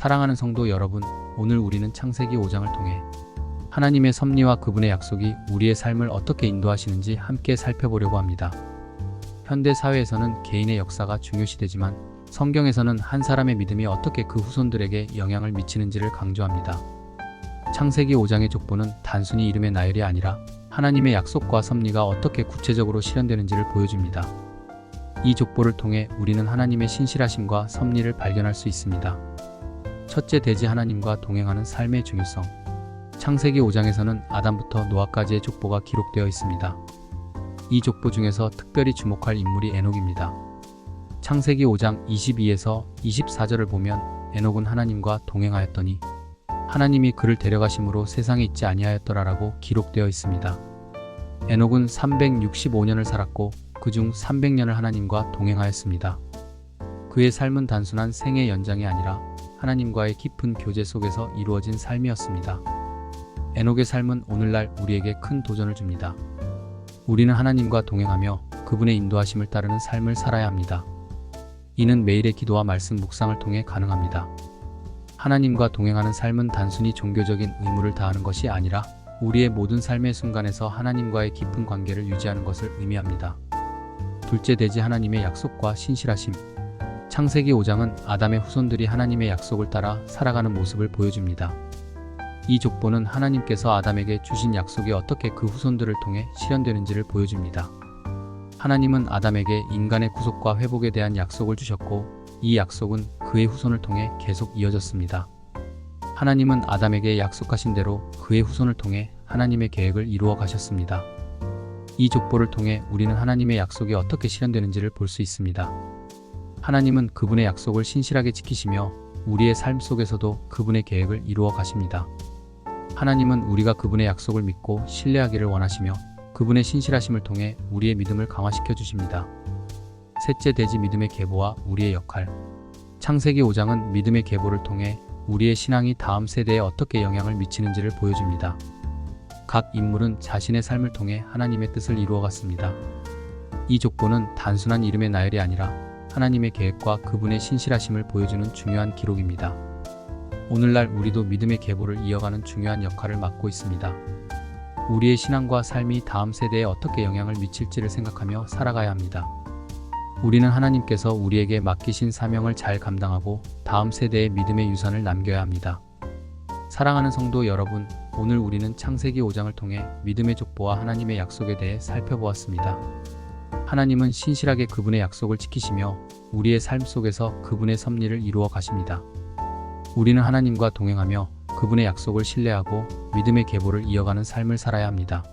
사랑하는 성도 여러분, 오늘 우리는 창세기 5장을 통해 하나님의 섭리와 그분의 약속이 우리의 삶을 어떻게 인도하시는지 함께 살펴보려고 합니다. 현대 사회에서는 개인의 역사가 중요시되지만 성경에서는 한 사람의 믿음이 어떻게 그 후손들에게 영향을 미치는지를 강조합니다. 창세기 5장의 족보는 단순히 이름의 나열이 아니라 하나님의 약속과 섭리가 어떻게 구체적으로 실현되는지를 보여줍니다. 이 족보를 통해 우리는 하나님의 신실하심과 섭리를 발견할 수 있습니다. 첫째, 대지 하나님과 동행하는 삶의 중요성. 창세기 5장에서는 아담부터 노아까지의 족보가 기록되어 있습니다. 이 족보 중에서 특별히 주목할 인물이 에녹입니다. 창세기 5장 22에서 24절을 보면 에녹은 하나님과 동행하였더니 하나님이 그를 데려가심으로 세상에 있지 아니하였더라라고 기록되어 있습니다. 에녹은 365년을 살았고 그중 300년을 하나님과 동행하였습니다. 그의 삶은 단순한 생의 연장이 아니라 하나님과의 깊은 교제 속에서 이루어진 삶이었습니다. 에녹의 삶은 오늘날 우리에게 큰 도전을 줍니다. 우리는 하나님과 동행하며 그분의 인도하심을 따르는 삶을 살아야 합니다. 이는 매일의 기도와 말씀 묵상을 통해 가능합니다. 하나님과 동행하는 삶은 단순히 종교적인 의무를 다하는 것이 아니라 우리의 모든 삶의 순간에서 하나님과의 깊은 관계를 유지하는 것을 의미합니다. 둘째, 대지 하나님의 약속과 신실하심. 창세기 5장은 아담의 후손들이 하나님의 약속을 따라 살아가는 모습을 보여줍니다. 이 족보는 하나님께서 아담에게 주신 약속이 어떻게 그 후손들을 통해 실현되는지를 보여줍니다. 하나님은 아담에게 인간의 구속과 회복에 대한 약속을 주셨고 이 약속은 그의 후손을 통해 계속 이어졌습니다. 하나님은 아담에게 약속하신 대로 그의 후손을 통해 하나님의 계획을 이루어 가셨습니다. 이 족보를 통해 우리는 하나님의 약속이 어떻게 실현되는지를 볼 수 있습니다. 하나님은 그분의 약속을 신실하게 지키시며 우리의 삶 속에서도 그분의 계획을 이루어 가십니다. 하나님은 우리가 그분의 약속을 믿고 신뢰하기를 원하시며 그분의 신실하심을 통해 우리의 믿음을 강화시켜 주십니다. 셋째, 대지 믿음의 계보와 우리의 역할. 창세기 5장은 믿음의 계보를 통해 우리의 신앙이 다음 세대에 어떻게 영향을 미치는지를 보여줍니다. 각 인물은 자신의 삶을 통해 하나님의 뜻을 이루어갔습니다. 이 족보는 단순한 이름의 나열이 아니라 하나님의 계획과 그분의 신실하심을 보여주는 중요한 기록입니다. 오늘날 우리도 믿음의 계보를 이어가는 중요한 역할을 맡고 있습니다. 우리의 신앙과 삶이 다음 세대에 어떻게 영향을 미칠지를 생각하며 살아가야 합니다. 우리는 하나님께서 우리에게 맡기신 사명을 잘 감당하고 다음 세대에 믿음의 유산을 남겨야 합니다. 사랑하는 성도 여러분, 오늘 우리는 창세기 5장을 통해 믿음의 족보와 하나님의 약속에 대해 살펴보았습니다. 하나님은 신실하게 그분의 약속을 지키시며 우리의 삶 속에서 그분의 섭리를 이루어 가십니다. 우리는 하나님과 동행하며 그분의 약속을 신뢰하고 믿음의 계보를 이어가는 삶을 살아야 합니다.